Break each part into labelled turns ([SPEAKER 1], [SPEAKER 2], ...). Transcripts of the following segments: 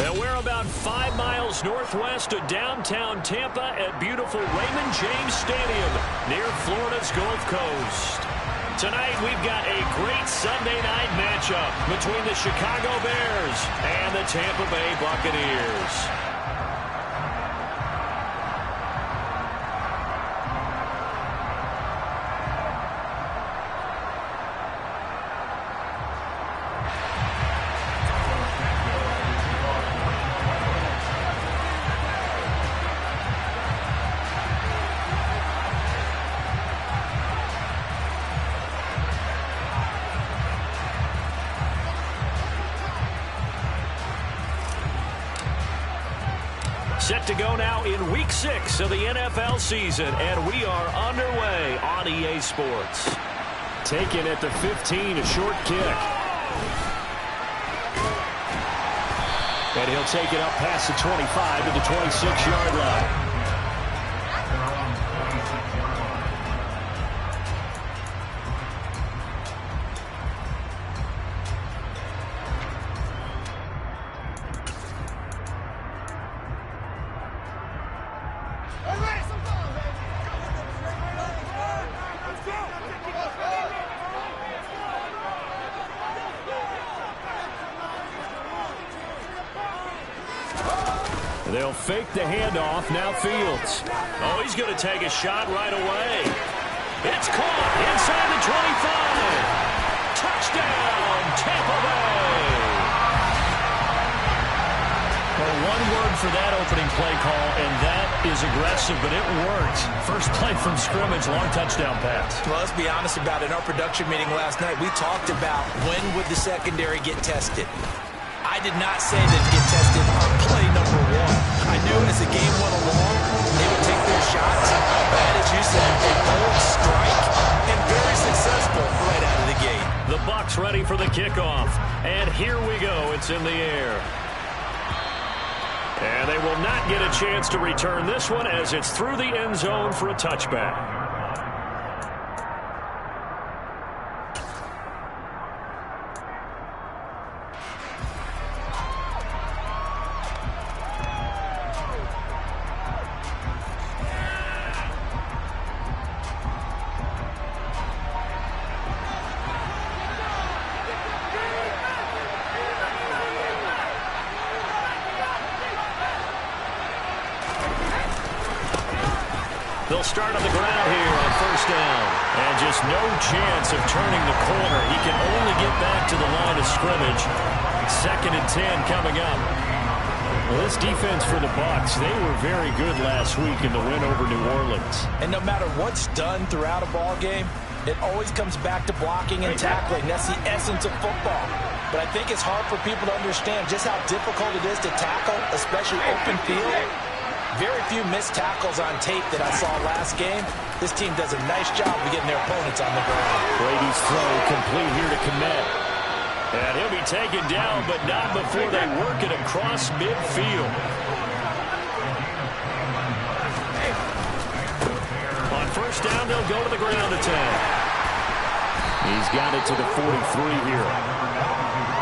[SPEAKER 1] Well, we're about 5 miles northwest of downtown Tampa at beautiful Raymond James Stadium near Florida's Gulf Coast. Tonight, we've got a great Sunday night matchup between the Chicago Bears and the Tampa Bay Buccaneers. Set to go now in Week 6 of the NFL season, and we are underway on EA Sports. Taken at the 15, a short kick. And he'll take it up past the 25 to the 26-yard line. They'll fake the handoff. Now Fields. Oh, he's going to take a shot right away. It's caught inside the 25. Touchdown, Tampa Bay. Well, one word for that opening play call, and that is aggressive, but it worked. First play from scrimmage, long touchdown pass.
[SPEAKER 2] Well, let's be honest about it. In our production meeting last night, we talked about when would the secondary get tested. I did not say they'd get tested on play number 1. I knew as the game went along, they would take their shots. And as you said, a bold strike and very successful right out of the gate.
[SPEAKER 1] The Bucs ready for the kickoff. And here we go. It's in the air. And they will not get a chance to return this one as it's through the end zone for a touchback. They'll start on the ground here on first down. And just no chance of turning the corner. He can only get back to the line of scrimmage. 2nd and 10 coming up. Well, this defense for the Bucs, they were very good last week in the win over New Orleans.
[SPEAKER 2] And no matter what's done throughout a ball game, it always comes back to blocking and tackling. That's the essence of football. But I think it's hard for people to understand just how difficult it is to tackle, especially open field. Very few missed tackles on tape that I saw last game. This team does a nice job of getting their opponents on the ground.
[SPEAKER 1] Brady's throw complete here to Kmet. And he'll be taken down, but not before they work it across midfield. On first down, they'll go to the ground attack. He's got it to the 43 here.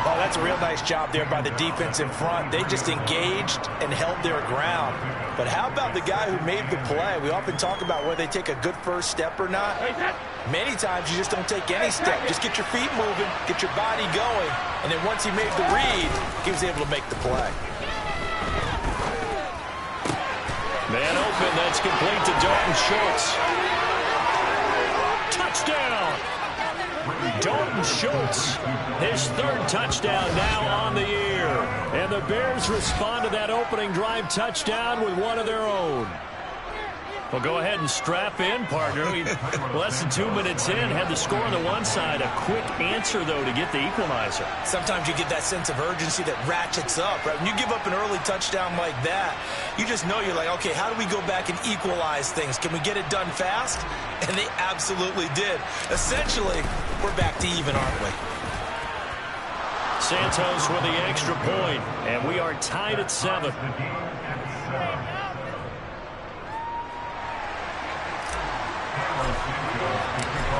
[SPEAKER 2] Oh, that's a real nice job there by the defense in front. They just engaged and held their ground. But how about the guy who made the play? We often talk about whether they take a good first step or not. Many times you just don't take any step. Just get your feet moving, get your body going, and then once he made the read, he was able to make the play.
[SPEAKER 1] Man open, that's complete to Dalton Schultz. Touchdown! Dalton Schultz, his 3rd touchdown now on the year. And the Bears respond to that opening drive touchdown with one of their own. Well, go ahead and strap in, partner. Less than 2 minutes in, had the score on the one side. A quick answer, though, to get the equalizer.
[SPEAKER 2] Sometimes you get that sense of urgency that ratchets up, right? When you give up an early touchdown like that, you just know you're like, okay, how do we go back and equalize things? Can we get it done fast? And they absolutely did. Essentially, we're back to even, aren't we?
[SPEAKER 1] Santos with the extra point, and we are tied at 7.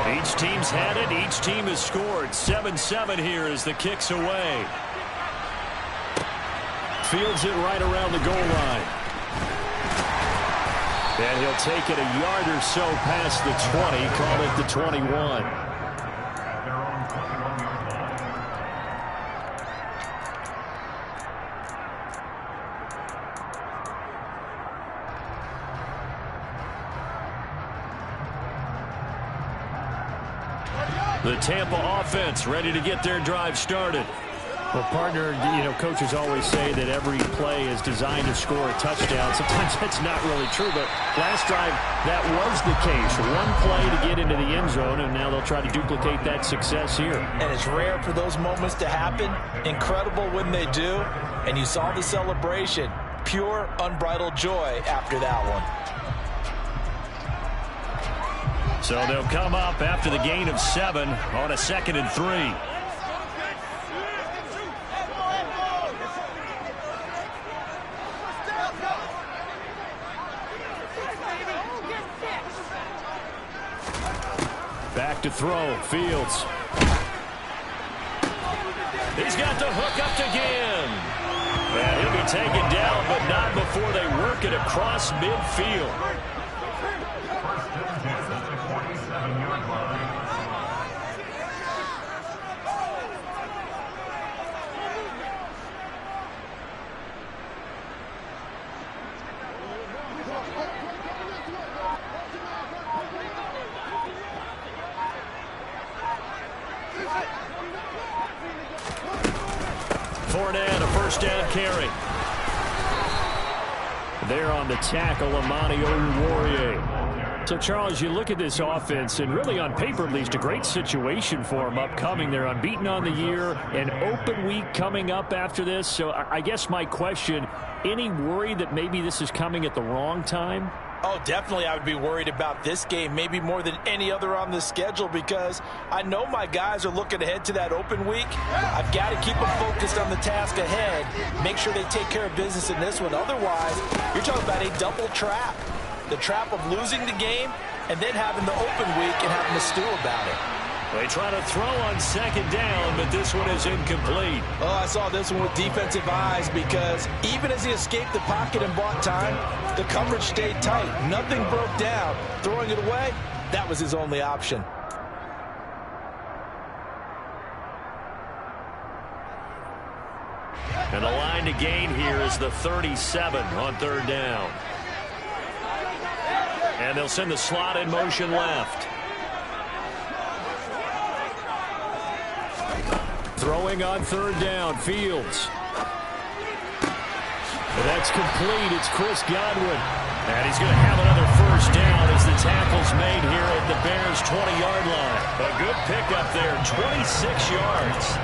[SPEAKER 1] Each team's had it. Each team has scored. 7-7 here as the kick's away. Fields it right around the goal line. And he'll take it a yard or so past the 20, call it the 21. The Tampa offense ready to get their drive started.
[SPEAKER 3] Well, partner, coaches always say that every play is designed to score a touchdown. Sometimes that's not really true, but last drive, that was the case. One play to get into the end zone, and now they'll try to duplicate that success here.
[SPEAKER 2] And it's rare for those moments to happen. Incredible when they do. And you saw the celebration. Pure, unbridled joy after that one.
[SPEAKER 1] So they'll come up after the gain of 7 on a 2nd and 3. Back to throw. Fields. He's got the hook up again. And he'll be taken down, but not before they work it across midfield. Fournette, a first down carry. There on the tackle, Amani Oruwariye. So, Charles, you look at this offense, and really on paper, at least, a great situation for them upcoming. They're unbeaten on the year, an open week coming up after this. So, I guess my question, any worry that maybe this is coming at the wrong time?
[SPEAKER 2] Oh, definitely I would be worried about this game, maybe more than any other on the schedule, because I know my guys are looking ahead to that open week. I've got to keep them focused on the task ahead, make sure they take care of business in this one. Otherwise, you're talking about a double trap. The trap of losing the game and then having the open week and having to stew about it.
[SPEAKER 1] They try to throw on 2nd down, but this one is incomplete.
[SPEAKER 2] Oh, I saw this one with defensive eyes, because even as he escaped the pocket and bought time, the coverage stayed tight. Nothing broke down. Throwing it away, that was his only option.
[SPEAKER 1] And the line to gain here is the 37 on 3rd down. And they'll send the slot in motion left. Throwing on 3rd down, Fields. That's complete. It's Chris Godwin. And he's going to have another first down as the tackle's made here at the Bears' 20-yard line. A good pickup there, 26 yards.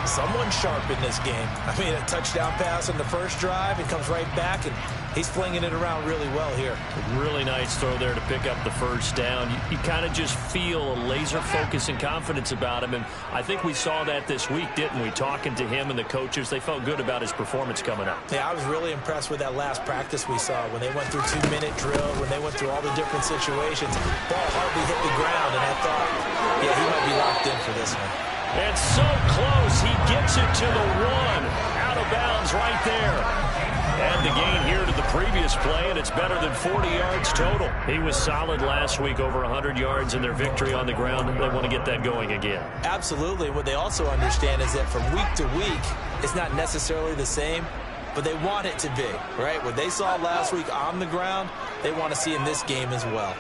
[SPEAKER 2] Someone sharp in this game. I mean, a touchdown pass on the first drive. It comes right back, and he's flinging it around really well here.
[SPEAKER 1] A really nice throw there to pick up the first down. You kind of just feel a laser focus and confidence about him, and I think we saw that this week, didn't we? Talking to him and the coaches, they felt good about his performance coming up.
[SPEAKER 2] Yeah, I was really impressed with that last practice we saw when they went through 2-minute drill, when they went through all the different situations. Ball hardly hit the ground, and I thought, yeah, he might be locked in for this one.
[SPEAKER 1] And so close, he gets it to the 1. Out of bounds right there. And the gain here to the previous play, and it's better than 40 yards total. He was solid last week, over 100 yards in their victory on the ground. They want to get that going again.
[SPEAKER 2] Absolutely. What they also understand is that from week to week, it's not necessarily the same, but they want it to be, right? What they saw last week on the ground, they want to see in this game as well.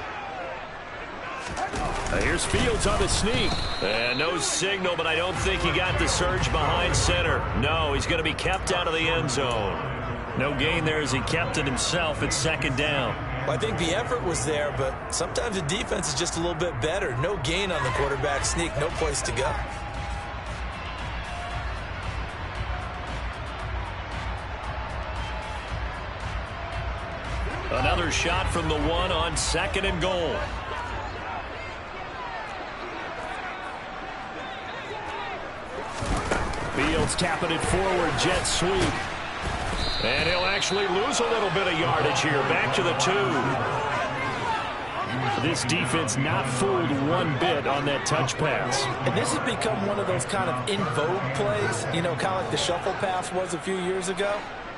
[SPEAKER 1] Here's Fields on the sneak. And no signal, but I don't think he got the surge behind center. No, he's going to be kept out of the end zone. No gain there as he kept it himself at 2nd down.
[SPEAKER 2] Well, I think the effort was there, but sometimes the defense is just a little bit better. No gain on the quarterback sneak, no place to go.
[SPEAKER 1] Another shot from the 1 on 2nd and goal. Fields tapping it forward, jet sweep. And he'll actually lose a little bit of yardage here. Back to the 2. This defense not fooled one bit on that touch pass.
[SPEAKER 2] And this has become one of those kind of in vogue plays, you know, kind of like the shuffle pass was a few years ago.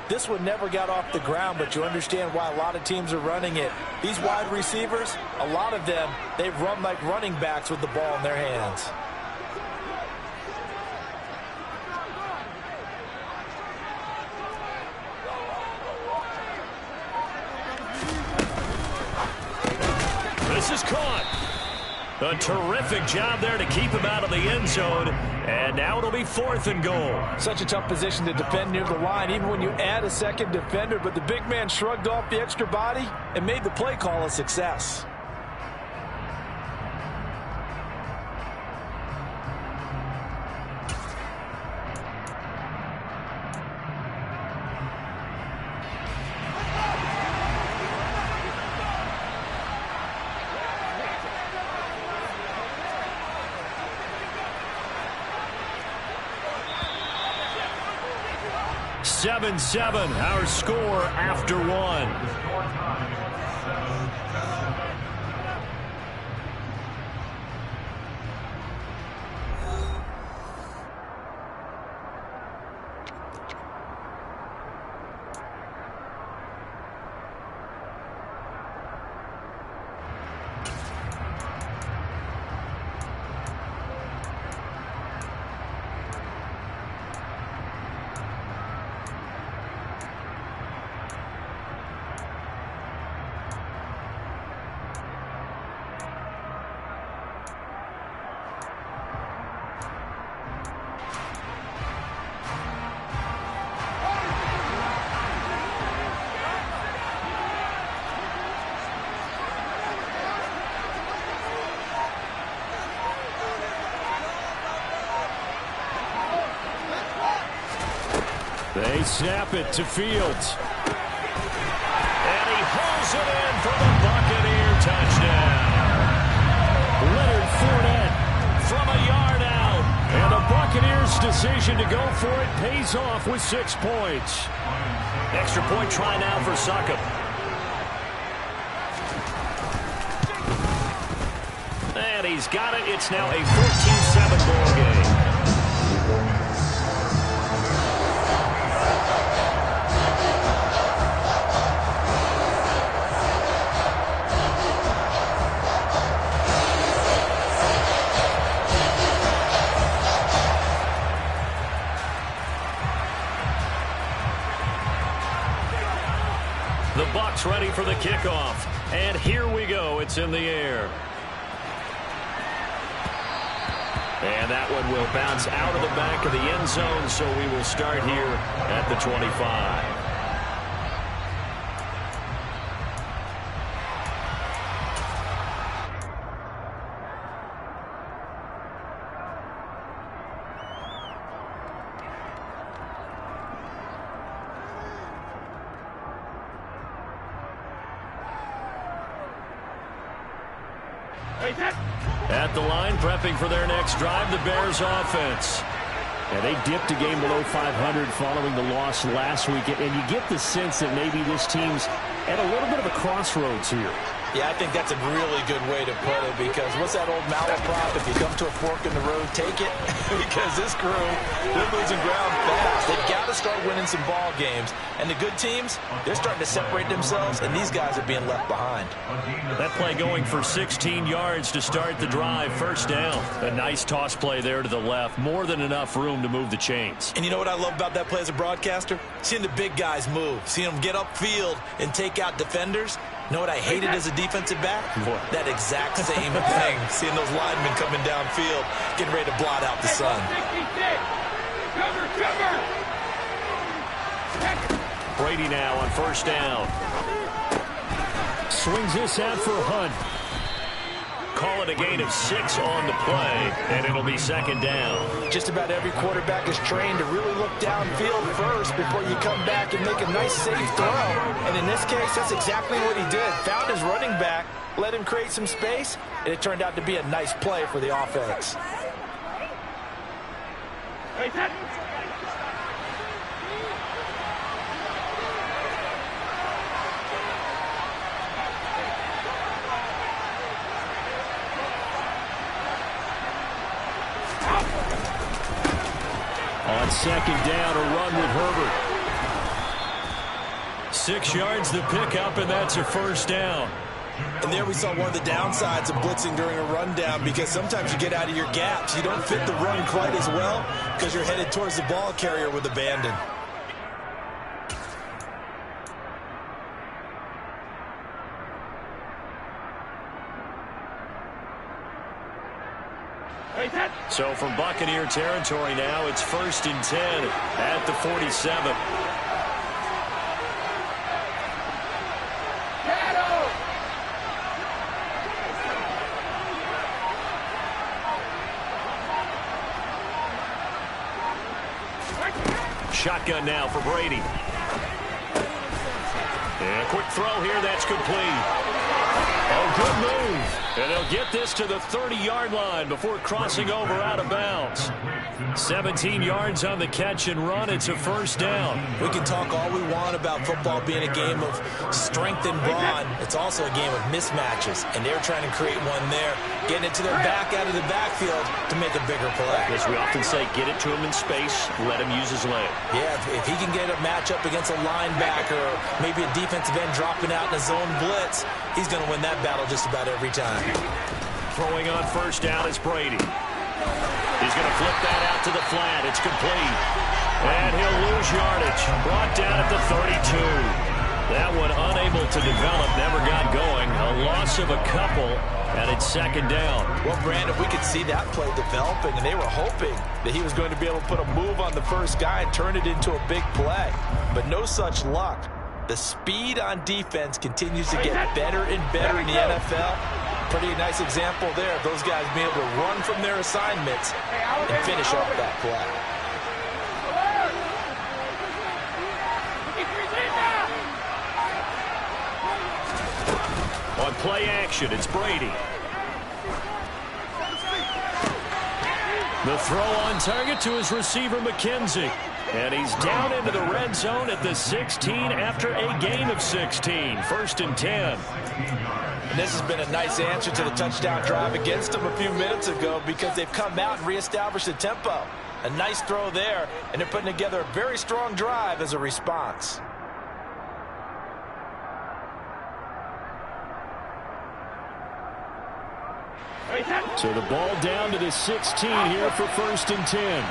[SPEAKER 2] This one never got off the ground, but you understand why a lot of teams are running it. These wide receivers, a lot of them, they run like running backs with the ball in their hands.
[SPEAKER 1] This is caught. A terrific job there to keep him out of the end zone. And now it'll be 4th and goal.
[SPEAKER 2] Such a tough position to defend near the line, even when you add a second defender. But the big man shrugged off the extra body and made the play call a success.
[SPEAKER 1] Seven, our score after one. They snap it to Fields. And he hauls it in for the Buccaneer touchdown. Leonard Fournette from a yard out. And the Buccaneers' decision to go for it pays off with 6 points. Extra point try now for Succop. And he's got it. It's now a 14-7 ball game. The Bucs ready for the kickoff. And here we go. It's in the air. And that one will bounce out of the back of the end zone, so we will start here at the 25. At the line, prepping for their next drive, the Bears offense. And they dipped a game below 500 following the loss last week. And you get the sense that maybe this team's at a little bit of a crossroads here.
[SPEAKER 2] Yeah, I think that's a really good way to put it, because what's that old malaprop? If you come to a fork in the road, take it. Because this crew, they're losing ground fast. They've got to start winning some ball games. And the good teams, they're starting to separate themselves, and these guys are being left behind.
[SPEAKER 1] That play going for 16 yards to start the drive. First down. A nice toss play there to the left. More than enough room to move the chains.
[SPEAKER 2] And you know what I love about that play as a broadcaster? Seeing the big guys move. Seeing them get upfield and take out defenders. You know what I hated as a defensive back?
[SPEAKER 1] What?
[SPEAKER 2] That exact same thing. Seeing those linemen coming downfield, getting ready to blot out the sun.
[SPEAKER 1] Brady now on first down. Swings this out for Hunt. Call it a gain of 6 on the play, and it'll be second down.
[SPEAKER 2] Just about every quarterback is trained to really look downfield first before you come back and make a nice, safe throw. And in this case, that's exactly what he did. Found his running back, let him create some space, and it turned out to be a nice play for the offense.
[SPEAKER 1] on second down, a run with Herbert. 6 yards the pickup, and that's a first down.
[SPEAKER 2] And there we saw one of the downsides of blitzing during a rundown, because sometimes you get out of your gaps. You don't fit the run quite as well because you're headed towards the ball carrier with abandon.
[SPEAKER 1] So from Buccaneer territory now, it's 1st and 10 at the 47. Shotgun now for Brady. And a quick throw here, that's complete. Oh, good move. And they'll get this to the 30-yard line before crossing over out of bounds. 17 yards on the catch and run. It's a first down.
[SPEAKER 2] We can talk all we want about football being a game of strength and brawn. It's also a game of mismatches, and they're trying to create one there, getting it to their back out of the backfield to make a bigger play.
[SPEAKER 1] As we often say, get it to him in space, let him use his leg.
[SPEAKER 2] Yeah, if he can get a matchup against a linebacker or maybe a defensive end dropping out in a zone blitz, he's going to win that battle just about every time.
[SPEAKER 1] Throwing on first down is Brady. He's going to flip that out to the flat. It's complete. And he'll lose yardage. Brought down at the 32. That one unable to develop, never got going. A loss of a couple, and it's second down.
[SPEAKER 2] Well, Brandon, we could see that play developing, and they were hoping that he was going to be able to put a move on the first guy and turn it into a big play. But no such luck. The speed on defense continues to get better and better in the NFL. Pretty nice example there of those guys being able to run from their assignments and finish off that play.
[SPEAKER 1] On play action, it's Brady. The throw on target to his receiver, McKenzie. And he's down into the red zone at the 16 after a gain of 16. 1st and 10.
[SPEAKER 2] And this has been a nice answer to the touchdown drive against them a few minutes ago, because they've come out and reestablished the tempo. A nice throw there, and they're putting together a very strong drive as a response.
[SPEAKER 1] So the ball down to the 16 here for 1st and 10.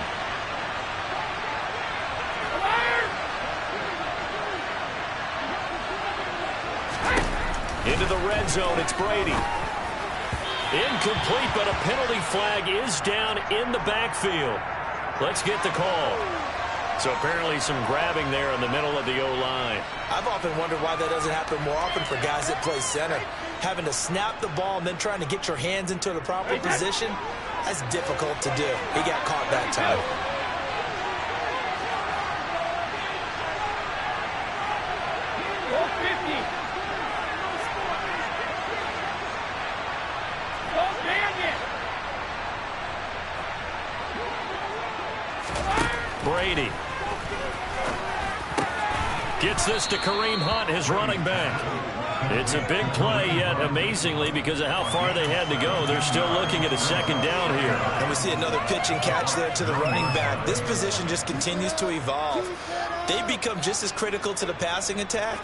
[SPEAKER 1] Into the red zone, it's Brady. Incomplete, but a penalty flag is down in the backfield. Let's get the call. So apparently some grabbing there in the middle of the O-line.
[SPEAKER 2] I've often wondered why that doesn't happen more often for guys that play center. Having to snap the ball and then trying to get your hands into the proper position, that's difficult to do. He got caught that time.
[SPEAKER 1] Brady gets this to Kareem Hunt, his running back. It's a big play, yet amazingly, because of how far they had to go, they're still looking at a second down here.
[SPEAKER 2] And we see another pitch and catch there to the running back. This position just continues to evolve. They become just as critical to the passing attack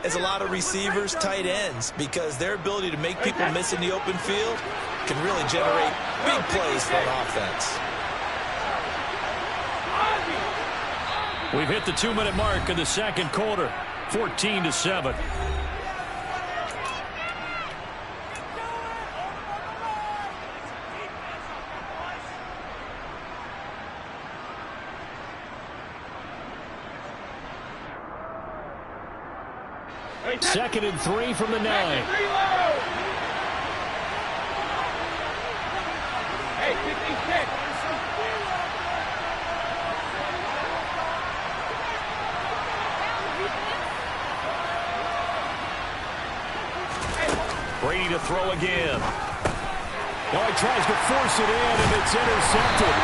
[SPEAKER 2] as a lot of receivers, tight ends, because their ability to make people miss in the open field can really generate big plays for an offense.
[SPEAKER 1] We've hit the 2-minute mark in the second quarter, 14-7. Second and 3 from the 9.
[SPEAKER 4] Hey, 56.
[SPEAKER 1] Brady to throw again. Now he tries to force it in, and it's intercepted.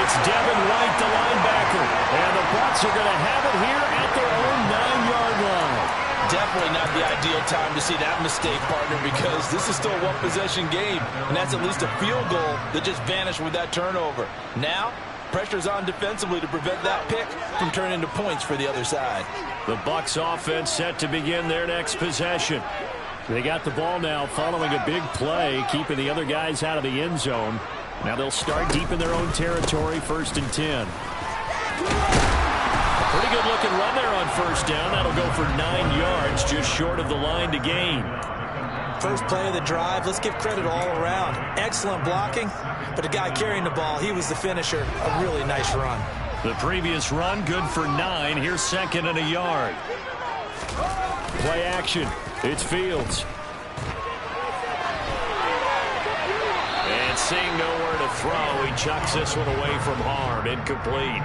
[SPEAKER 1] It's Devin White, the linebacker. And the Bucs are going to have it here at their own 9-yard line.
[SPEAKER 2] Definitely not the ideal time to see that mistake, partner, because this is still a one-possession game, and that's at least a field goal that just vanished with that turnover. Now, Pressure's on defensively to prevent that pick from turning into points for the other side.
[SPEAKER 1] The Bucs offense set to begin their next possession. They got the ball now following a big play, keeping the other guys out of the end zone. Now they'll start deep in their own territory, 1st and 10. Pretty good looking run there on 1st down. That'll go for 9 yards, just short of the line to gain.
[SPEAKER 2] First play of the drive, let's give credit all around. Excellent blocking, but the guy carrying the ball, he was the finisher. A really nice run.
[SPEAKER 1] The previous run, good for 9. Here's 2nd and a yard. Play action. It's Fields. And seeing nowhere to throw, he chucks this one away from harm. Incomplete.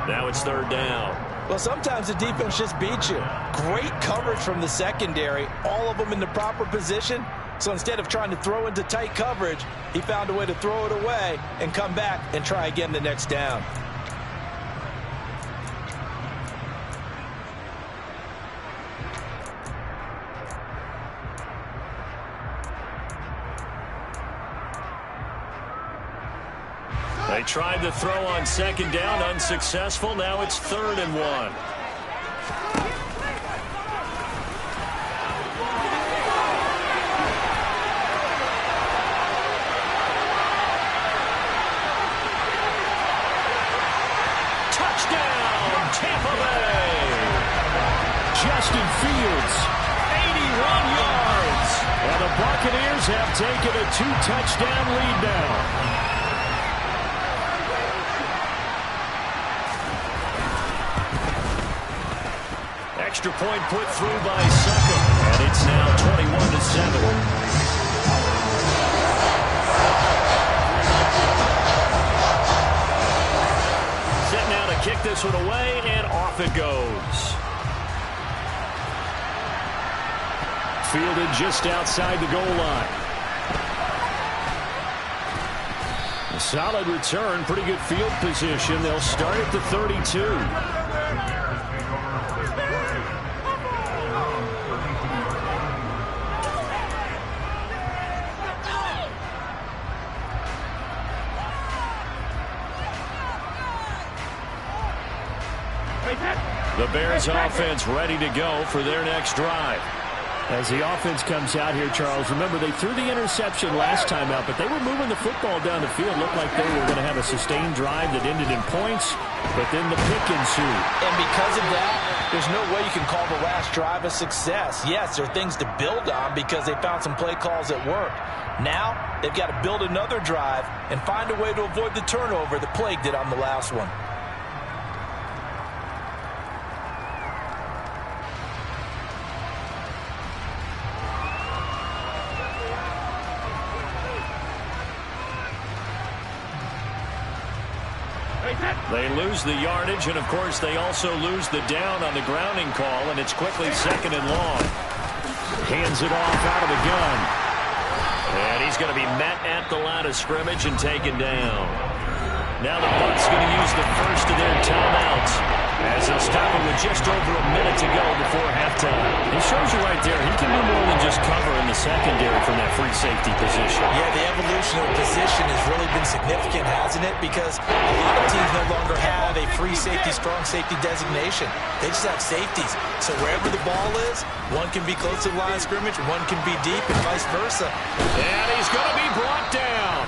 [SPEAKER 1] Now it's 3rd down.
[SPEAKER 2] Well, sometimes the defense just beats you. Great coverage from the secondary, all of them in the proper position. So instead of trying to throw into tight coverage, he found a way to throw it away and come back and try again the next down.
[SPEAKER 1] They tried to throw on 2nd down, unsuccessful. Now it's 3rd and 1. Touchdown, Tampa Bay! Justin Fields, 81 yards. And the Buccaneers have taken a 2-touchdown lead now. Extra point put through by Suckum, and it's now 21-7. Set now to kick this one away, and off it goes. Fielded just outside the goal line. A solid return, pretty good field position. They'll start at the 32. The Bears offense ready to go for their next drive. As the offense comes out here, Charles, remember they threw the interception last time out, but they were moving the football down the field. Looked like they were going to have a sustained drive that ended in points, but then the pick ensued.
[SPEAKER 2] And because of that, there's no way you can call the last drive a success. Yes, there are things to build on because they found some play calls that worked. Now, they've got to build another drive and find a way to avoid the turnover that plagued it on the last one.
[SPEAKER 1] They lose the yardage, and of course they also lose the down on the grounding call, and it's quickly 2nd and long. Hands it off out of the gun. And he's going to be met at the line of scrimmage and taken down. Now the Bucs going to use the first of their timeouts as they'll stop him with just over a minute to go before halftime. It shows you right there, he can do more than just cover in the secondary from that free safety position.
[SPEAKER 2] Yeah, the evolution of the position has really been significant, hasn't it? Because a lot of teams no longer have a free safety, strong safety designation. They just have safeties. So wherever the ball is, one can be close to the line of scrimmage, one can be deep, and vice versa.
[SPEAKER 1] And he's going to be brought down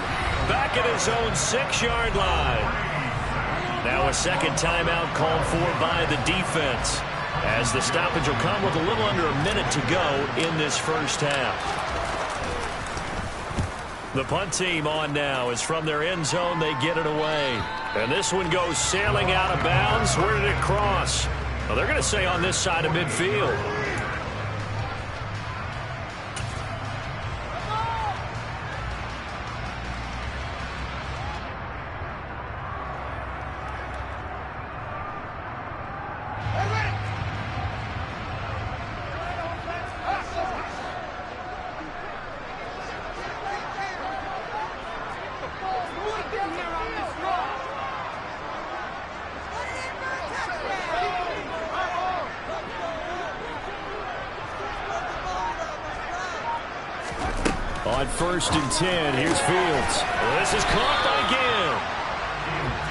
[SPEAKER 1] back at his own 6-yard line. Now a second timeout called for by the defense, as the stoppage will come with a little under a minute to go in this first half. The punt team on now is from their end zone. They get it away. And this one goes sailing out of bounds. Where did it cross? Well, they're going to say on this side of midfield. On 1st and 10, here's Fields. This is caught by Gill.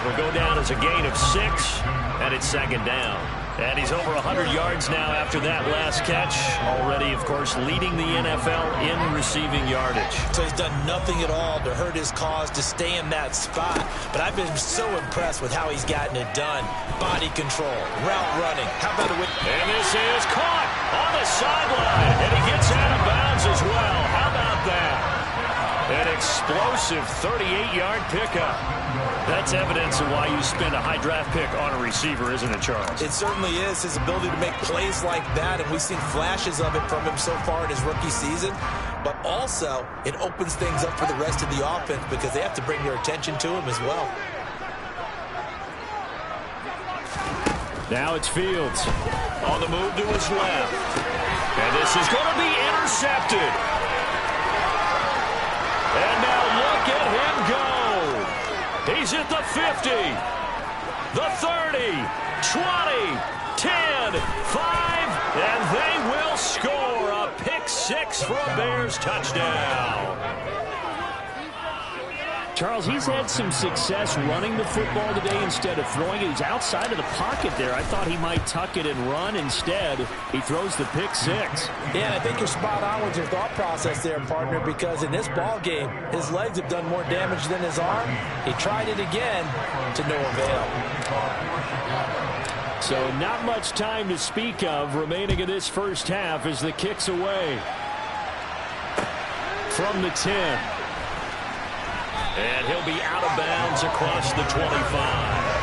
[SPEAKER 1] will go down as a gain of 6, and it's second down. And he's over 100 yards now after that last catch. Already, of course, leading the NFL in receiving yardage.
[SPEAKER 2] So he's done nothing at all to hurt his cause to stay in that spot. But I've been so impressed with how he's gotten it done. Body control, route running. How about it?
[SPEAKER 1] And this is caught on the sideline. And he gets out of bounds as well. How about that? An explosive 38-yard pickup. That's evidence of why you spend a high draft pick on a receiver, isn't it, Charles?
[SPEAKER 2] It certainly is. His ability to make plays like that, and we've seen flashes of it from him so far in his rookie season. But also, it opens things up for the rest of the offense because they have to bring their attention to him as well.
[SPEAKER 1] Now it's Fields on the move to his left. And this is going to be intercepted. And now look at him go. He's at the 50, the 30, 20, 10, 5, and they will score a pick 6 for a Bears touchdown.
[SPEAKER 3] Charles, he's had some success running the football today instead of throwing it. He's outside of the pocket there. I thought he might tuck it and run. Instead, he throws the pick 6.
[SPEAKER 2] Yeah, and I think you're spot on with your thought process there, partner, because in this ball game, his legs have done more damage than his arm. He tried it again to no avail.
[SPEAKER 3] So not much time to speak of remaining in this first half as the kick's away. From the 10.
[SPEAKER 1] And he'll be out of bounds across the 25.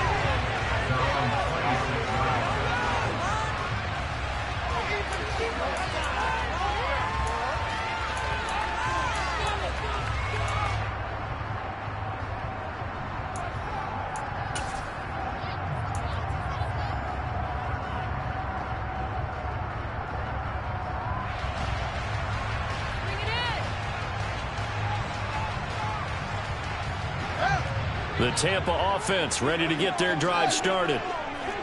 [SPEAKER 1] The Tampa offense ready to get their drive started.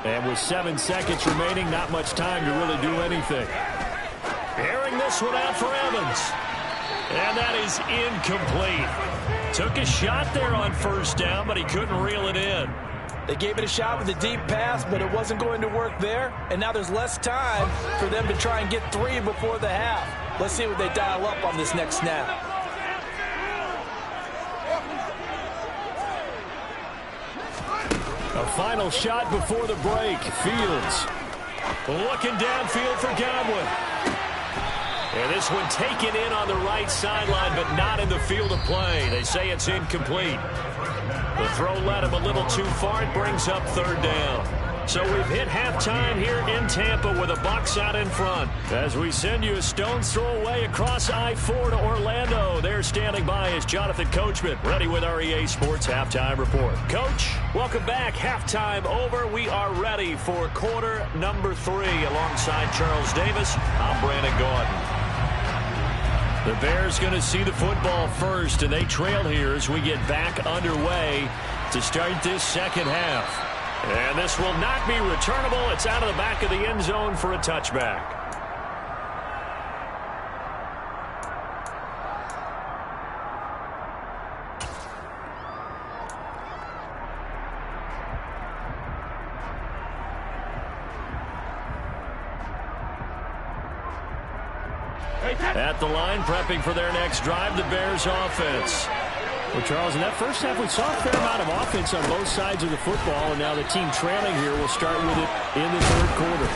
[SPEAKER 3] And with 7 seconds remaining, not much time to really do anything.
[SPEAKER 1] Airing this one out for Evans. And that is incomplete. Took a shot there on first down, but he couldn't reel it in.
[SPEAKER 2] They gave it a shot with a deep pass, but it wasn't going to work there. And now there's less time for them to try and get 3 before the half. Let's see what they dial up on this next snap.
[SPEAKER 3] A final shot before the break. Fields
[SPEAKER 1] looking downfield for Godwin. And this one taken in on the right sideline, but not in the field of play. They say it's incomplete. The throw led him a little too far. It brings up third down. So we've hit halftime here in Tampa with the Bucs out in front. As we send you a stone's throw away across I-4 to Orlando. There standing by is Jonathan Coachman, ready with our EA Sports Halftime Report. Coach, welcome back. Halftime over. We are ready for quarter number 3. Alongside Charles Davis, I'm Brandon Gordon. The Bears going to see the football first, and they trail here as we get back underway to start this second half. And this will not be returnable. It's out of the back of the end zone for a touchback. At the line, prepping for their next drive, the Bears offense.
[SPEAKER 3] Well, Charles, in that first half, we saw a fair amount of offense on both sides of the football, and now the team trailing here will start with it in the third quarter.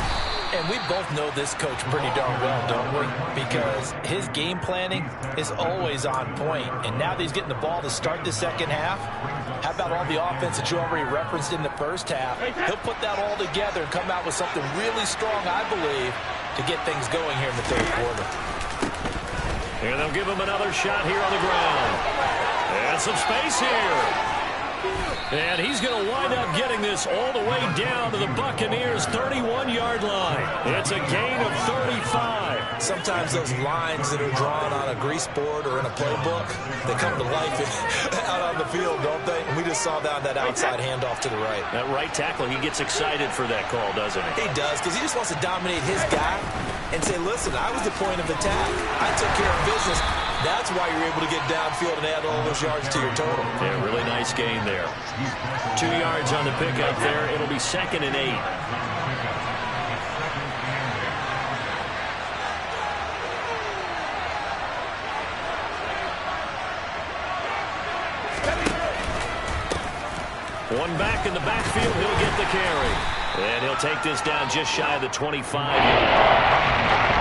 [SPEAKER 2] And we both know this coach pretty darn well, don't we? Because his game planning is always on point. And now that he's getting the ball to start the second half, how about all the offense that you already referenced in the first half? He'll put that all together and come out with something really strong, I believe, to get things going here in the third quarter.
[SPEAKER 1] And they'll give him another shot here on the ground. And some space here. And he's going to wind up getting this all the way down to the Buccaneers' 31-yard line. It's a gain of 35.
[SPEAKER 2] Sometimes those lines that are drawn on a grease board or in a playbook, they come to life out on the field, don't they? And we just saw that outside handoff to the right.
[SPEAKER 1] That right tackle, he gets excited for that call, doesn't he?
[SPEAKER 2] He does, because he just wants to dominate his guy and say, listen, I was the point of attack. I took care of business. That's why you're able to get downfield and add all those yards to your total.
[SPEAKER 1] Yeah, really nice gain there. 2 yards on the pickup there. It'll be 2nd and 8. One back in the backfield. He'll get the carry. And he'll take this down just shy of the 25.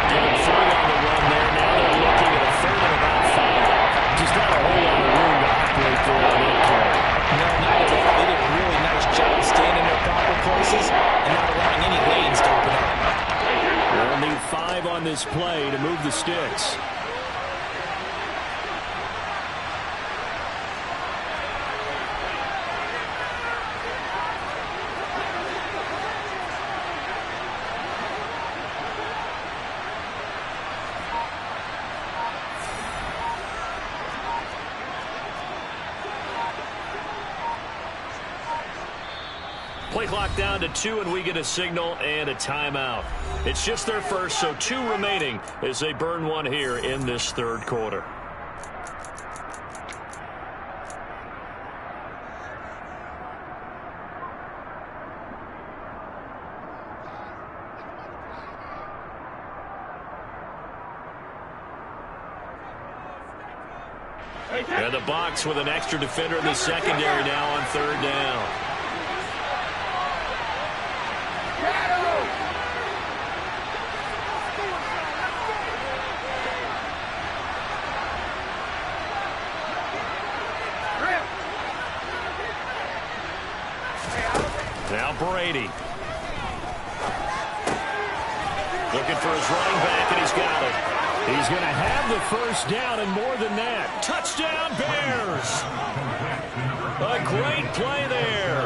[SPEAKER 1] Getting through on the run there. Now they're looking at a 3rd and about 5. Just not a whole lot of room to operate there on that play.
[SPEAKER 2] No, not at all. They did a really nice job staying in their proper places and not allowing any lanes to open up.
[SPEAKER 3] They'll need 5 on this play to move the sticks.
[SPEAKER 1] Play clock down to 2, and we get a signal and a timeout. It's just their first, so 2 remaining as they burn one here in this 3rd quarter. And the Bucs with an extra defender in the secondary now on 3rd down. Now Brady. Looking for his running back, and he's got it.
[SPEAKER 3] He's going to have the first down and more than that.
[SPEAKER 1] Touchdown, Bears. A great play there.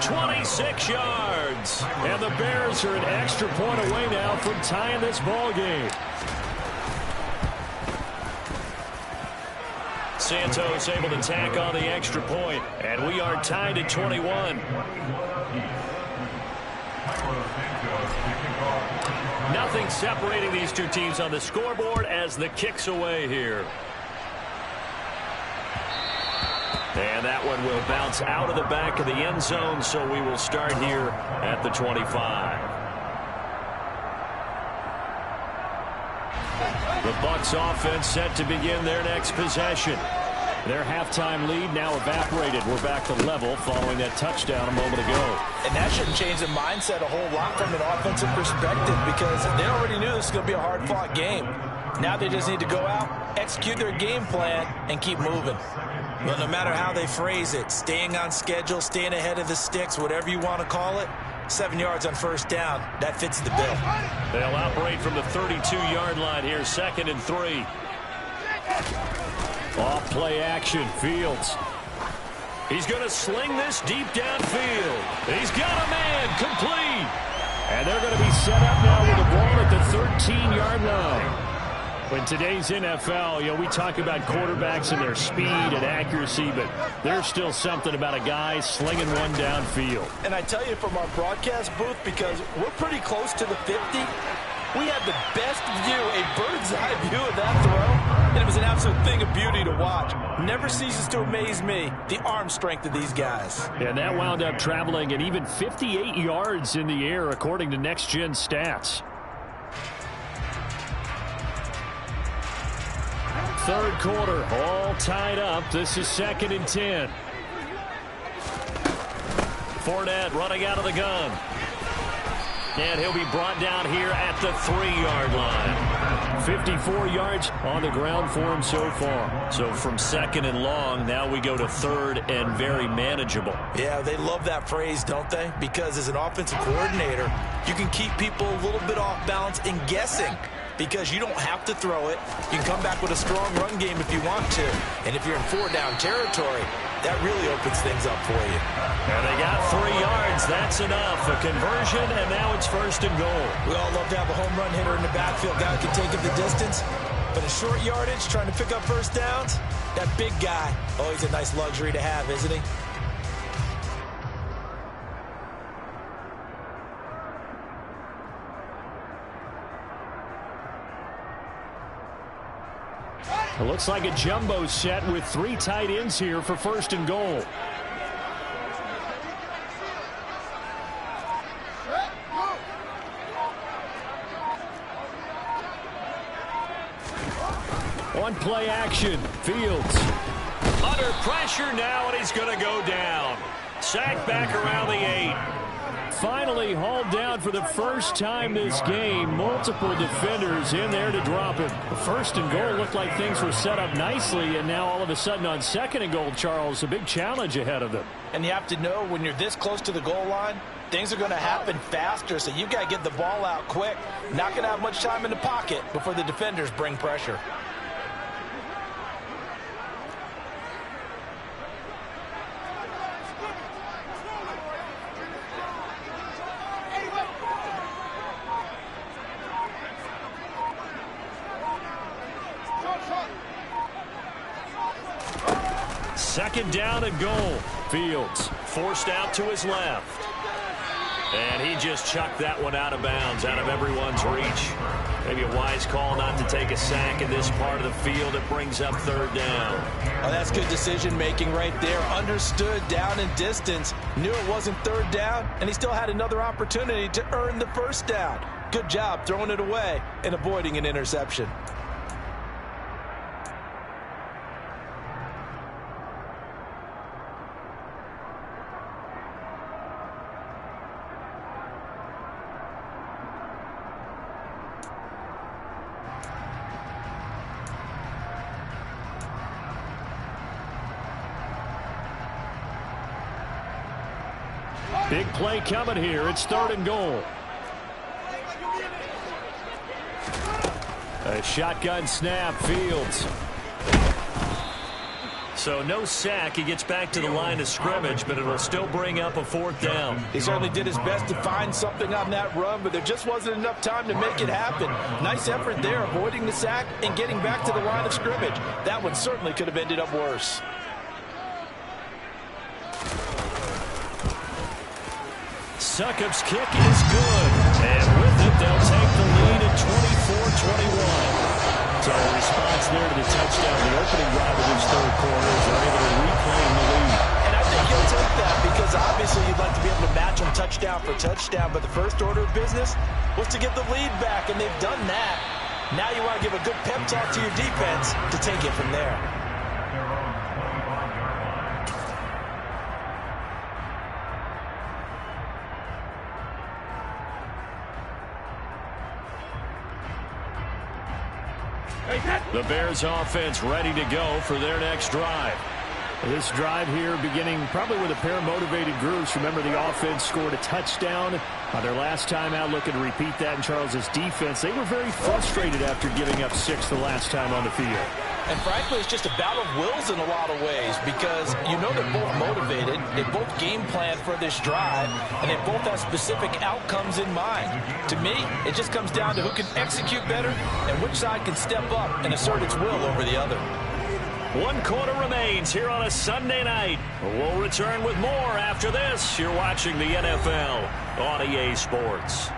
[SPEAKER 1] 26 yards.
[SPEAKER 3] And the Bears are an extra point away now from tying this ball game.
[SPEAKER 1] Santos able to tack on the extra point, and we are tied at 21. Nothing separating these two teams on the scoreboard as the kick's away here. And that one will bounce out of the back of the end zone, so we will start here at the 25. The Bucs offense set to begin their next possession. Their halftime lead now evaporated. We're back to level following that touchdown a moment ago.
[SPEAKER 2] And that shouldn't change the mindset a whole lot from an offensive perspective because they already knew this was going to be a hard-fought game. Now they just need to go out, execute their game plan, and keep moving. Well, no matter how they phrase it, staying on schedule, staying ahead of the sticks, whatever you want to call it, 7 yards on first down, that fits the bill.
[SPEAKER 1] They'll operate from the 32-yard line here, 2nd and 3.
[SPEAKER 3] Off play action, Fields.
[SPEAKER 1] He's going to sling this deep downfield. He's got a man, complete.
[SPEAKER 3] And they're going to be set up now with the ball at the 13-yard line. In today's NFL, we talk about quarterbacks and their speed and accuracy, but there's still something about a guy slinging one downfield.
[SPEAKER 2] And I tell you from our broadcast booth, because we're pretty close to the 50, we had the best view, a bird's eye view of that throw, and it was an absolute thing of beauty to watch. Never ceases to amaze me, the arm strength of these guys.
[SPEAKER 3] And that wound up traveling at even 58 yards in the air, according to Next Gen Stats. 3rd quarter, all tied up. This is 2nd and 10.
[SPEAKER 1] Fournette running out of the gun. And he'll be brought down here at the 3-yard line.
[SPEAKER 3] 54 yards on the ground for him so far.
[SPEAKER 1] So from 2nd and long, now we go to 3rd and very manageable.
[SPEAKER 2] Yeah, they love that phrase, don't they? Because as an offensive coordinator, you can keep people a little bit off balance and guessing. Because you don't have to throw it. You can come back with a strong run game if you want to. And if you're in 4-down territory, that really opens things up for you.
[SPEAKER 1] And they got 3 yards. That's enough. A conversion, and now it's 1st and goal.
[SPEAKER 2] We all love to have a home run hitter in the backfield. Guy who can take it the distance. But a short yardage, trying to pick up first downs, that big guy, oh, he's a nice luxury to have, isn't he?
[SPEAKER 3] It looks like a jumbo set with 3 tight ends here for 1st and goal. One play action. Fields
[SPEAKER 1] under pressure now, and he's going to go down. Sacked back around the 8.
[SPEAKER 3] Finally hauled down for the first time this game. Multiple defenders in there to drop him. 1st and goal looked like things were set up nicely, and now all of a sudden on 2nd and goal, Charles, a big challenge ahead of them.
[SPEAKER 2] And you have to know when you're this close to the goal line, things are going to happen faster, so you got to get the ball out quick. Not going to have much time in the pocket before the defenders bring pressure.
[SPEAKER 1] Second down and goal. Fields forced out to his left. And he just chucked that one out of bounds, out of everyone's reach. Maybe a wise call not to take a sack in this part of the field. It brings up 3rd down.
[SPEAKER 2] Oh, that's good decision-making right there. Understood down and distance. Knew it wasn't 3rd down, and he still had another opportunity to earn the 1st down. Good job throwing it away and avoiding an interception.
[SPEAKER 3] Big play coming here. It's 3rd and goal. A shotgun snap. Fields.
[SPEAKER 1] So no sack. He gets back to the line of scrimmage, but it'll still bring up a 4th down.
[SPEAKER 2] He certainly did his best to find something on that run, but there just wasn't enough time to make it happen. Nice effort there, avoiding the sack and getting back to the line of scrimmage. That one certainly could have ended up worse.
[SPEAKER 1] Succop's kick is good. And with it, they'll take the lead at 24-21. So a response there to the touchdown, the opening drive of this 3rd quarter, as they're able to reclaim the lead.
[SPEAKER 2] And I think he'll take that because obviously you'd like to be able to match him touchdown for touchdown, but the first order of business was to get the lead back, and they've done that. Now you want to give a good pep talk to your defense to take it from there.
[SPEAKER 1] The Bears offense ready to go for their next drive.
[SPEAKER 3] This drive here beginning probably with a pair of motivated groups. Remember, the offense scored a touchdown their last time out, looking to repeat that in Charles's defense. They were very frustrated after giving up 6 the last time on the field.
[SPEAKER 2] And frankly, it's just a battle of wills in a lot of ways because you know they're both motivated, they both game plan for this drive, and they both have specific outcomes in mind. To me, it just comes down to who can execute better and which side can step up and assert its will over the other.
[SPEAKER 1] 1 quarter remains here on a Sunday night. We'll return with more after this. You're watching the NFL on EA Sports.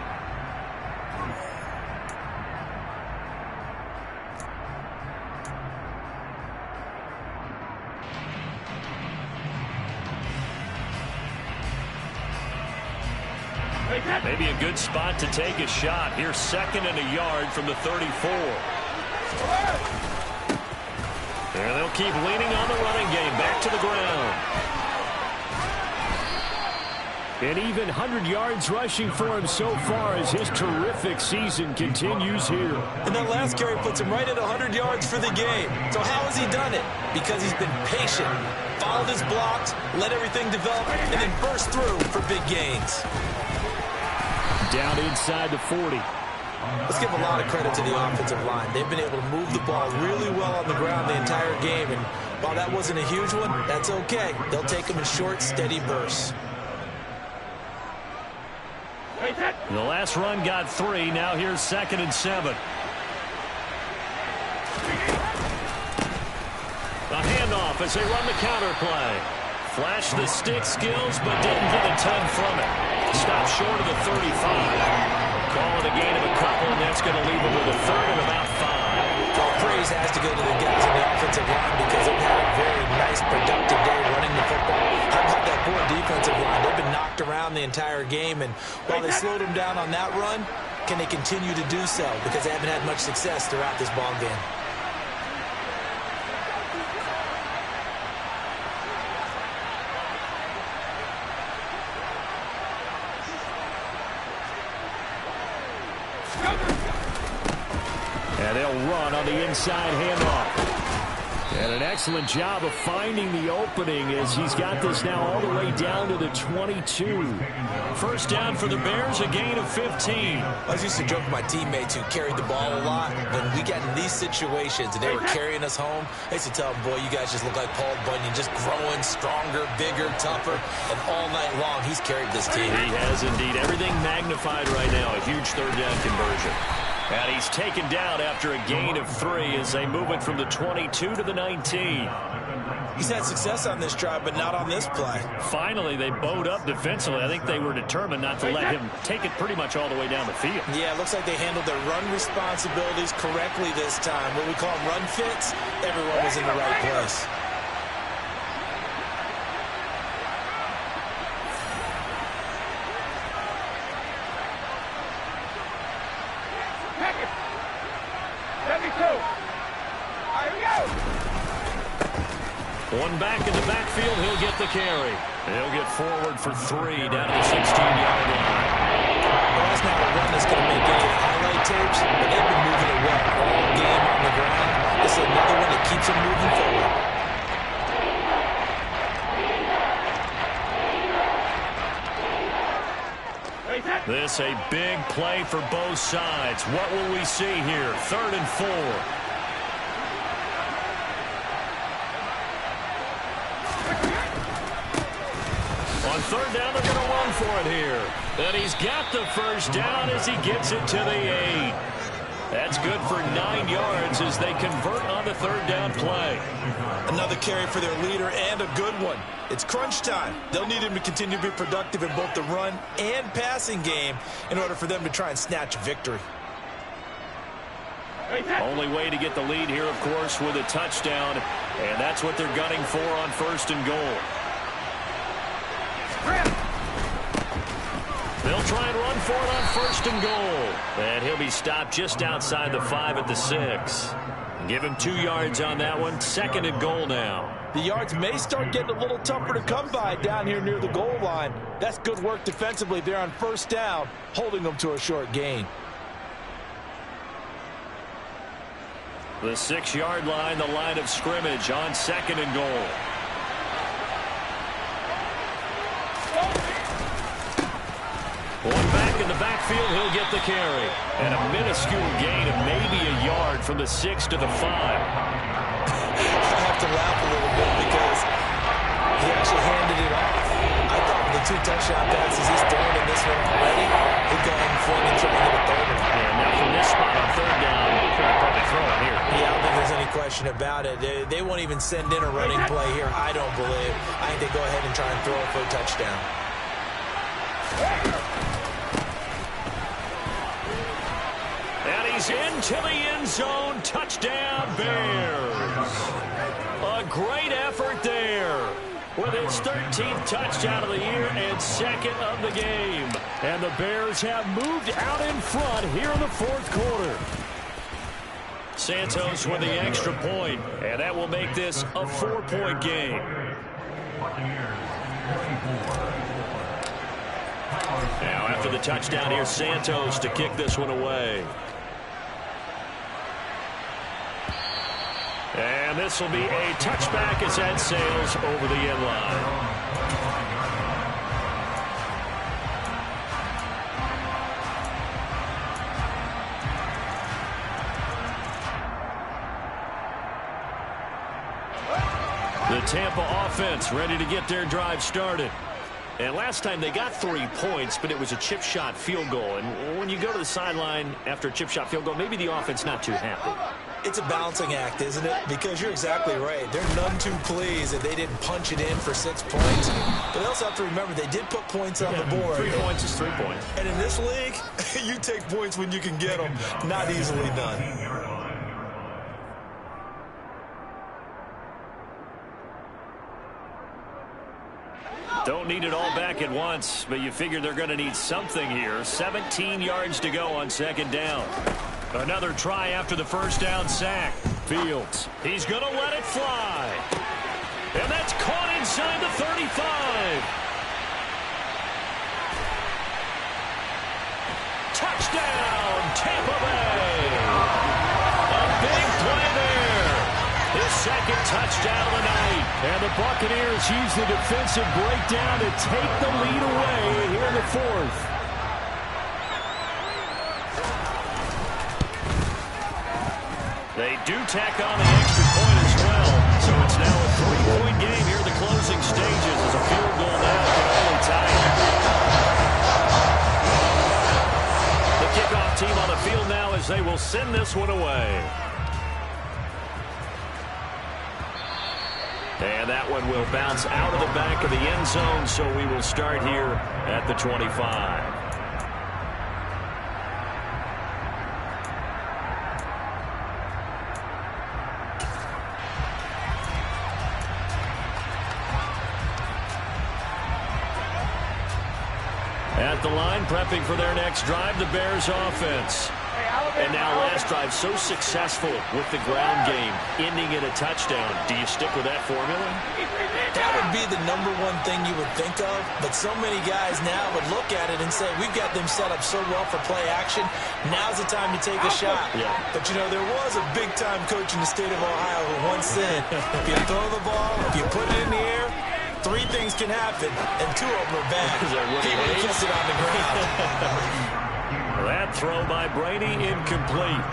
[SPEAKER 1] Maybe a good spot to take a shot. Here's 2nd and a yard from the 34. And they'll keep leaning on the running game. Back to the ground.
[SPEAKER 3] And even 100 yards rushing for him so far as his terrific season continues here.
[SPEAKER 2] And that last carry puts him right at 100 yards for the game. So how has he done it? Because he's been patient, followed his blocks, let everything develop, and then burst through for big gains.
[SPEAKER 3] Down inside the 40.
[SPEAKER 2] Let's give a lot of credit to the offensive line. They've been able to move the ball really well on the ground the entire game. And while that wasn't a huge one, that's okay. They'll take them in short, steady bursts.
[SPEAKER 1] The last run got 3. Now here's 2nd and 7. A handoff as they run the counter play. Flashed the stick skills, but didn't get a ton from it. Stopped short of the 35. Call it a gain of a couple, and that's going to leave him with a 3rd and about 5.
[SPEAKER 2] Well, praise always has to go to the guys on the offensive line because they've had a very nice, productive day running the football. How about that poor defensive line? They've been knocked around the entire game, and while they slowed them down on that run, can they continue to do so? Because they haven't had much success throughout this ball game.
[SPEAKER 1] And they'll run on the inside handoff. And an excellent job of finding the opening as he's got this now all the way down to the 22. First down for the Bears, a gain of 15.
[SPEAKER 2] I used to joke with my teammates who carried the ball a lot. When we got in these situations and they were carrying us home, I used to tell them, boy, you guys just look like Paul Bunyan, just growing stronger, bigger, tougher. And all night long, he's carried this team.
[SPEAKER 1] He has indeed. Everything magnified right now. A huge third down conversion. And he's taken down after a gain of 3 as they move it from the 22 to the 19.
[SPEAKER 2] He's had success on this drive, but not on this play.
[SPEAKER 1] Finally, they bowed up defensively. I think they were determined not to let him take it pretty much all the way down the field.
[SPEAKER 2] Yeah, it looks like they handled their run responsibilities correctly this time. What we call run fits, everyone was in the right place.
[SPEAKER 1] One back in the backfield, he'll get the carry. He'll get forward for 3 down to the 16-yard line.
[SPEAKER 2] Well, that's not a run that's going to make any of the highlight tapes, but they've been moving it well all game on the ground. This is another one that keeps them moving forward.
[SPEAKER 1] This a big play for both sides. What will we see here? 3rd and 4. On 3rd down, they're going to run for it here. And he's got the first down as he gets it to the 8. That's good for 9 yards as they convert on the 3rd down play.
[SPEAKER 2] Another carry for their leader and a good one. It's crunch time. They'll need him to continue to be productive in both the run and passing game in order for them to try and snatch a victory.
[SPEAKER 1] Only way to get the lead here, of course, with a touchdown. And that's what they're gunning for on 1st and goal. They'll try and run for it on 1st and goal. And he'll be stopped just outside the 5 at the 6. Give him 2 yards on that one. 2nd and goal now.
[SPEAKER 2] The yards may start getting a little tougher to come by down here near the goal line. That's good work defensively there on 1st down, holding them to a short gain.
[SPEAKER 1] The 6-yard line, the line of scrimmage on 2nd and goal. One back in the backfield, he'll get the carry. And a minuscule gain of maybe a yard from the 6 to the 5.
[SPEAKER 2] I have to laugh a little bit because he actually handed it off. I thought with the 2 touchdown passes he's throwing in this one already, he'd go ahead and fling and try to get a 3rd one.
[SPEAKER 1] Yeah, now from this spot on 3rd down, he'll probably throw it here.
[SPEAKER 2] Yeah, I don't think there's any question about it. They won't even send in a running play here, I don't believe. I think they go ahead and try and throw it for a touchdown.
[SPEAKER 1] And he's into the end zone. Touchdown, Bears. A great effort there with his 13th touchdown of the year and 2nd of the game. And the Bears have moved out in front here in the 4th quarter. Santos with the extra point, and that will make this a 4-point game. Now after the touchdown, here's Santos to kick this one away. And this will be a touchback as that sails over the end line. The Tampa offense ready to get their drive started. And last time they got 3 points, but it was a chip shot field goal. And when you go to the sideline after a chip shot field goal, maybe the offense not too happy.
[SPEAKER 2] It's a balancing act, isn't it? Because you're exactly right. They're none too pleased that they didn't punch it in for 6 points. But they also have to remember they did put points on the board.
[SPEAKER 1] 3 points is 3 points.
[SPEAKER 2] And in this league, you take points when you can get them. Not easily done.
[SPEAKER 1] Don't need it all back at once, but you figure they're going to need something here. 17 yards to go on second down. Another try after the first down sack. Fields. He's going to let it fly. And that's caught inside the 35. Touchdown, Tampa Bay. A big play there. His second touchdown of the night. And the Buccaneers use the defensive breakdown to take the lead away here in the fourth. They do tack on the extra point as well. So it's now a 3-point game here in the closing stages as a field goal now can only tie it. The kickoff team on the field now as they will send this one away. And that one will bounce out of the back of the end zone, so we will start here at the 25. At the line, prepping for their next drive, the Bears offense. And now last drive so successful with the ground game, ending in a touchdown. Do you stick with that formula?
[SPEAKER 2] That would be the number one thing you would think of, but so many guys now would look at it and say, we've got them set up so well for play action. Now's the time to take a shot.
[SPEAKER 1] Yeah.
[SPEAKER 2] But, you know, there was a big-time coach in the state of Ohio who once said, if you throw the ball, if you put it in the air, 3 things can happen, and 2 of them are bad. He would have kept it on the ground.
[SPEAKER 1] That throw by Brady incomplete.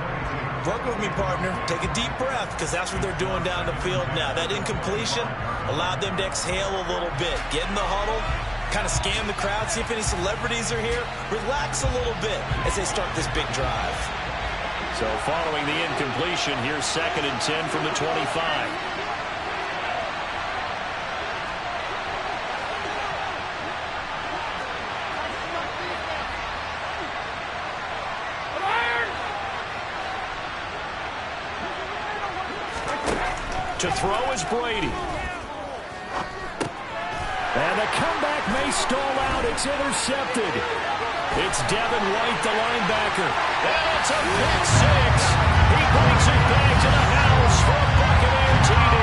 [SPEAKER 2] Work with me, partner. Take a deep breath, because that's what they're doing down the field now. That incompletion allowed them to exhale a little bit. Get in the huddle, kind of scan the crowd, see if any celebrities are here. Relax a little bit as they start this big drive.
[SPEAKER 1] So following the incompletion, here's 2nd and 10 from the 25. To throw is Brady. And the comeback may stall out. It's intercepted. It's Devin White, the linebacker. And it's a pick 6. He brings it back to the house for a Buccaneer TD.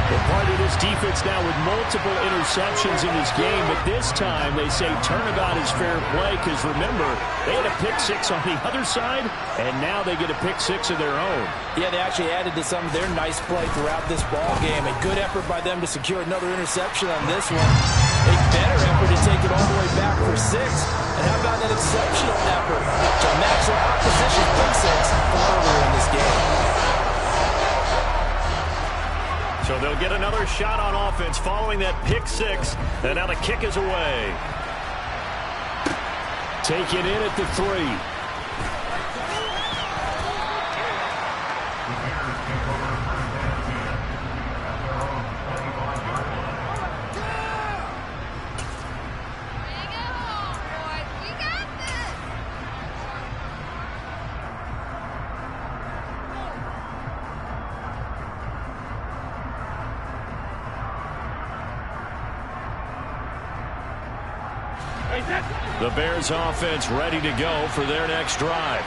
[SPEAKER 1] The part of this defense now with multiple interceptions in this game, but this time they say turnabout is fair play because, remember, they had a pick 6 on the other side, and now they get a pick 6 of their own.
[SPEAKER 2] Yeah, they actually added to some of their nice play throughout this ball game. A good effort by them to secure another interception on this one. A better effort to take it all the way back for 6. And how about that exceptional effort to match their opposition's pick 6 from earlier in this game?
[SPEAKER 1] So they'll get another shot on offense following that pick 6. And now the kick is away. Taken in at the 3. The Bears offense ready to go for their next drive.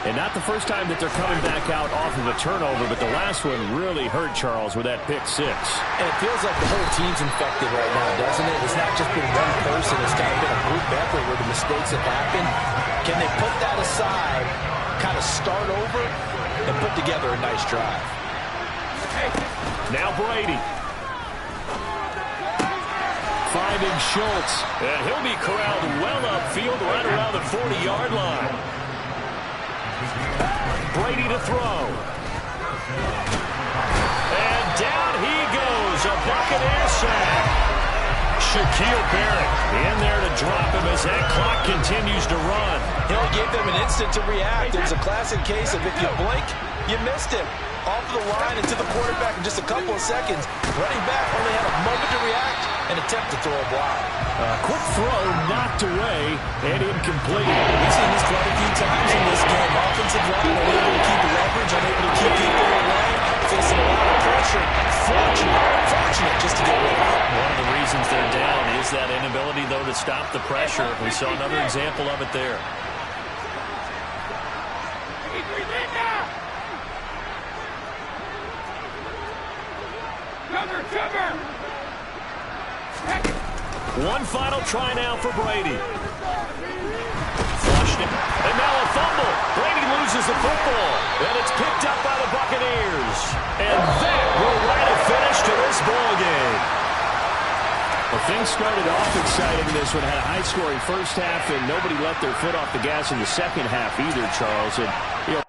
[SPEAKER 1] And not the first time that they're coming back out off of a turnover, but the last one really hurt Charles with that pick 6.
[SPEAKER 2] And it feels like the whole team's infected right now, doesn't it? It's not just been one person. It's kind of been a group effort where the mistakes have happened. Can they put that aside, kind of start over, and put together a nice drive?
[SPEAKER 1] Now Brady. Finding Schultz, and he'll be corralled well upfield right around the 40-yard line. Brady to throw. And down he goes, a Buccaneer sack. Shaquille Barrett in there to drop him as that clock continues to run.
[SPEAKER 2] He only gave them an instant to react. It was a classic case of if you blink, you missed him. Off the line and to the quarterback in just a couple of seconds. Running back only had a moment to react and attempt to throw a block.
[SPEAKER 1] Quick throw knocked away and incomplete.
[SPEAKER 2] We've seen this quite a few times in this game. Offensive line unable to keep leverage, unable to keep people away, facing a lot of pressure. Fortunate just to
[SPEAKER 1] inability, though, to stop the pressure. We saw another example of it there. One final try now for Brady. Flushed it. And now a fumble. Brady loses the football. And it's picked up by the Buccaneers. And that will write a finish to this ball game.
[SPEAKER 3] Well, things started off exciting. This one had a high-scoring first half, and nobody let their foot off the gas in the second half either, Charles. And, you know,